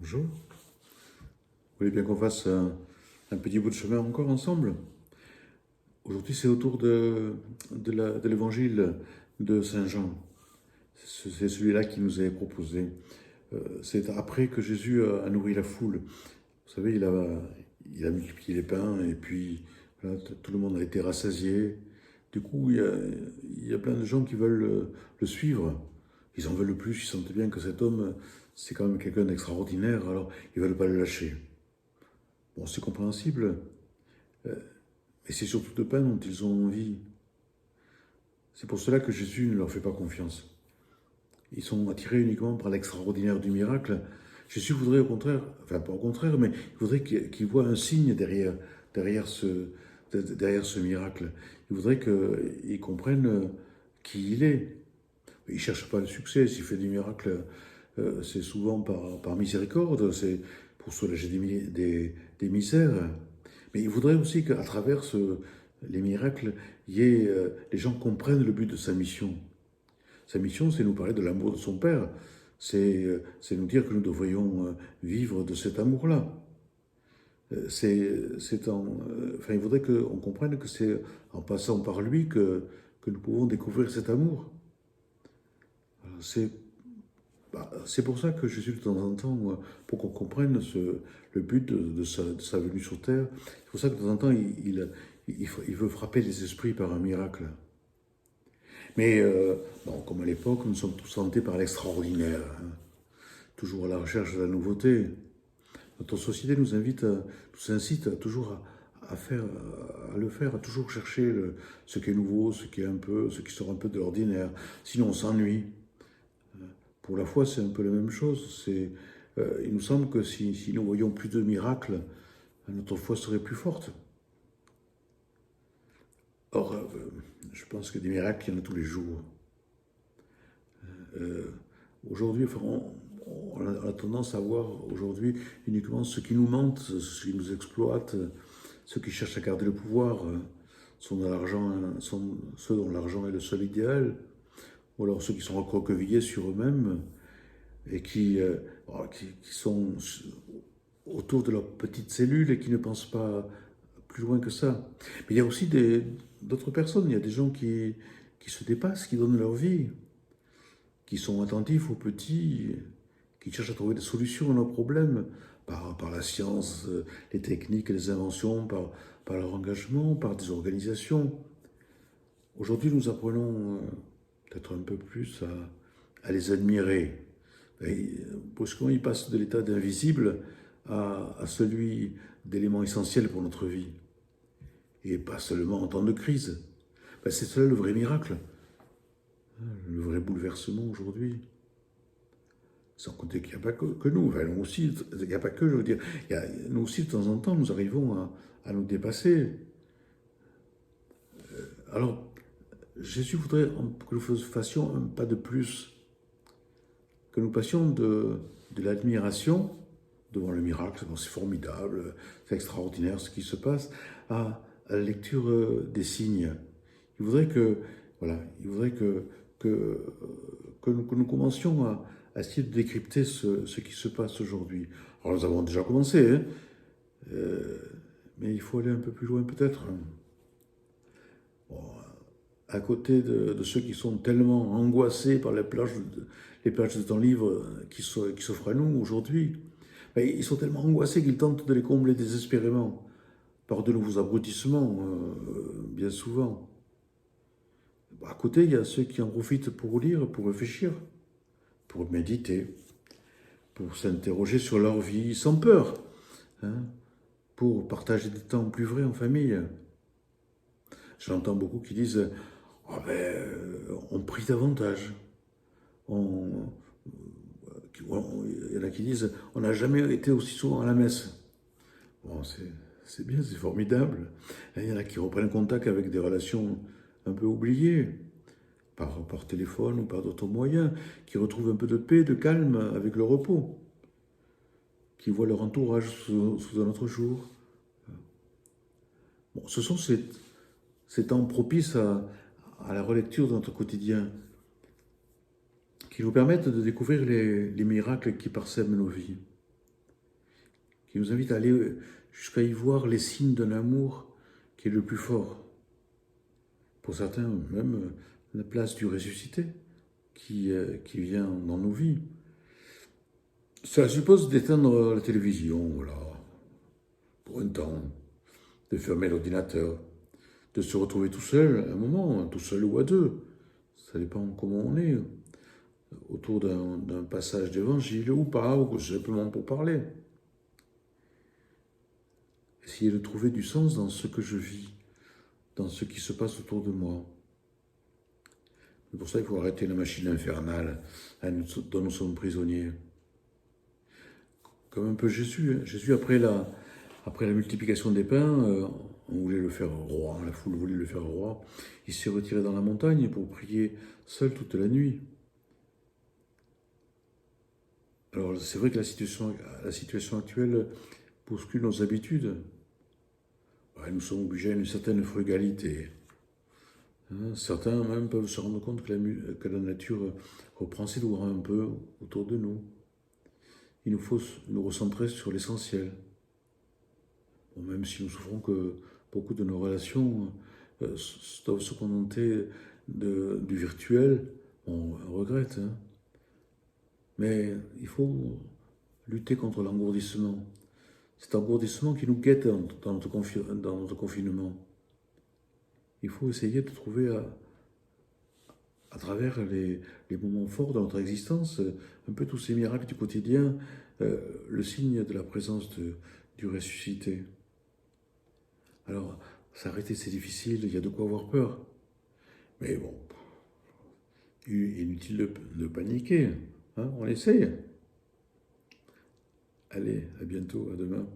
Bonjour. Vous voulez bien qu'on fasse un petit bout de chemin encore ensemble? Aujourd'hui, c'est autour de l'évangile de Saint Jean. C'est celui-là qui nous est proposé. C'est après que Jésus a nourri la foule. Vous savez, il a multiplié les pains et puis voilà, tout le monde a été rassasié. Du coup, il y a plein de gens qui veulent le suivre. Ils en veulent le plus, ils sentent bien que cet homme, c'est quand même quelqu'un d'extraordinaire, alors ils ne veulent pas le lâcher. Bon, c'est compréhensible, mais c'est surtout de pain dont ils ont envie. C'est pour cela que Jésus ne leur fait pas confiance. Ils sont attirés uniquement par l'extraordinaire du miracle. Jésus voudrait au contraire, enfin pas au contraire, mais il voudrait qu'ils voient un signe derrière ce miracle. Il voudrait qu'ils comprennent qui il est. Il ne cherche pas le succès. S'il fait des miracles, c'est souvent par miséricorde, c'est pour soulager des misères. Mais il voudrait aussi qu'à travers les miracles, les gens comprennent le but de sa mission. Sa mission, c'est nous parler de l'amour de son Père. C'est nous dire que nous devrions vivre de cet amour-là. Enfin, il voudrait qu'on comprenne que c'est en passant par lui que nous pouvons découvrir cet amour. C'est pour ça que Jésus, de temps en temps, pour qu'on comprenne le but de sa venue sur terre, c'est pour ça que de temps en temps, il veut frapper les esprits par un miracle. Mais, bon, comme à l'époque, nous sommes tous tentés par l'extraordinaire, hein, toujours à la recherche de la nouveauté. Notre société nous incite toujours à le faire, à toujours chercher ce qui est nouveau, ce qui sort un peu de l'ordinaire. Sinon, on s'ennuie. Pour la foi, c'est un peu la même chose. Il nous semble que si nous voyions plus de miracles, notre foi serait plus forte. Or, je pense que des miracles, il y en a tous les jours. Aujourd'hui, enfin, on a tendance à voir aujourd'hui uniquement ceux qui nous mentent, ceux qui nous exploitent, ceux qui cherchent à garder le pouvoir, ceux dont l'argent est le seul idéal, ou alors ceux qui sont recroquevillés sur eux-mêmes et qui sont autour de leur petite cellule et qui ne pensent pas plus loin que ça. Mais il y a aussi d'autres personnes, il y a des gens qui se dépassent, qui donnent leur vie, qui sont attentifs aux petits, qui cherchent à trouver des solutions à nos problèmes par la science, les techniques, les inventions, par leur engagement, par des organisations. Aujourd'hui, nous apprenons peut-être un peu plus à les admirer. Brusquement, ils passent de l'état d'invisible à celui d'élément essentiel pour notre vie. Et pas seulement en temps de crise. Ben, c'est cela le vrai miracle, le vrai bouleversement aujourd'hui. Sans compter qu'il n'y a pas que nous, enfin, nous aussi, il n'y a pas que, je veux dire, nous aussi, de temps en temps, nous arrivons à nous dépasser. Alors, Jésus voudrait que nous fassions un pas de plus, que nous passions de l'admiration devant le miracle, c'est formidable, c'est extraordinaire ce qui se passe, à la lecture des signes. Il voudrait que, voilà, il voudrait que nous commencions à essayer de décrypter ce qui se passe aujourd'hui. Alors nous avons déjà commencé, hein, mais il faut aller un peu plus loin peut-être. Bon, à côté de ceux qui sont tellement angoissés par les plages de temps libre qui s'offrent à nous aujourd'hui, ben, ils sont tellement angoissés qu'ils tentent de les combler désespérément par de nouveaux abrutissements, bien souvent. À côté, il y a ceux qui en profitent pour lire, pour réfléchir, pour méditer, pour s'interroger sur leur vie sans peur, hein, pour partager des temps plus vrais en famille. J'entends beaucoup qui disent oh ben, on prie davantage. Il y en a qui disent on n'a jamais été aussi souvent à la messe. Bon, c'est bien, c'est formidable. Il y en a qui reprennent contact avec des relations un peu oubliées, par téléphone ou par d'autres moyens, qui retrouvent un peu de paix, de calme avec le repos, qui voient leur entourage sous un autre jour. Bon, ce sont ces temps propices à la relecture de notre quotidien, qui nous permettent de découvrir les miracles qui parsèment nos vies. qui nous invite à aller jusqu'à y voir les signes d'un amour qui est le plus fort. Pour certains, même la place du ressuscité qui vient dans nos vies. Ça suppose d'éteindre la télévision, voilà, pour un temps, de fermer l'ordinateur, de se retrouver tout seul un moment, tout seul ou à deux. Ça dépend comment on est, autour d'un passage d'évangile ou pas, ou simplement pour parler. Essayer de trouver du sens dans ce que je vis, dans ce qui se passe autour de moi. C'est pour ça qu'il faut arrêter la machine infernale dont nous sommes prisonniers. Comme un peu Jésus. Jésus, après la multiplication des pains, on voulait le faire roi, la foule voulait le faire roi. Il s'est retiré dans la montagne pour prier seul toute la nuit. Alors c'est vrai que la situation actuelle bouscule nos habitudes. Ouais, nous sommes obligés à une certaine frugalité. Certains même peuvent se rendre compte que la nature reprend ses droits un peu autour de nous. Il nous faut nous recentrer sur l'essentiel. Bon, même si nous souffrons que beaucoup de nos relations doivent se contenter du virtuel, on regrette. Hein. Mais il faut lutter contre l'engourdissement. Cet engourdissement qui nous guette dans notre confinement. Il faut essayer de trouver à travers les moments forts de notre existence, un peu tous ces miracles du quotidien, le signe de la présence du ressuscité. Alors, s'arrêter c'est difficile, il y a de quoi avoir peur. Mais bon, inutile de paniquer, hein, on essaye. Allez, à bientôt, à demain.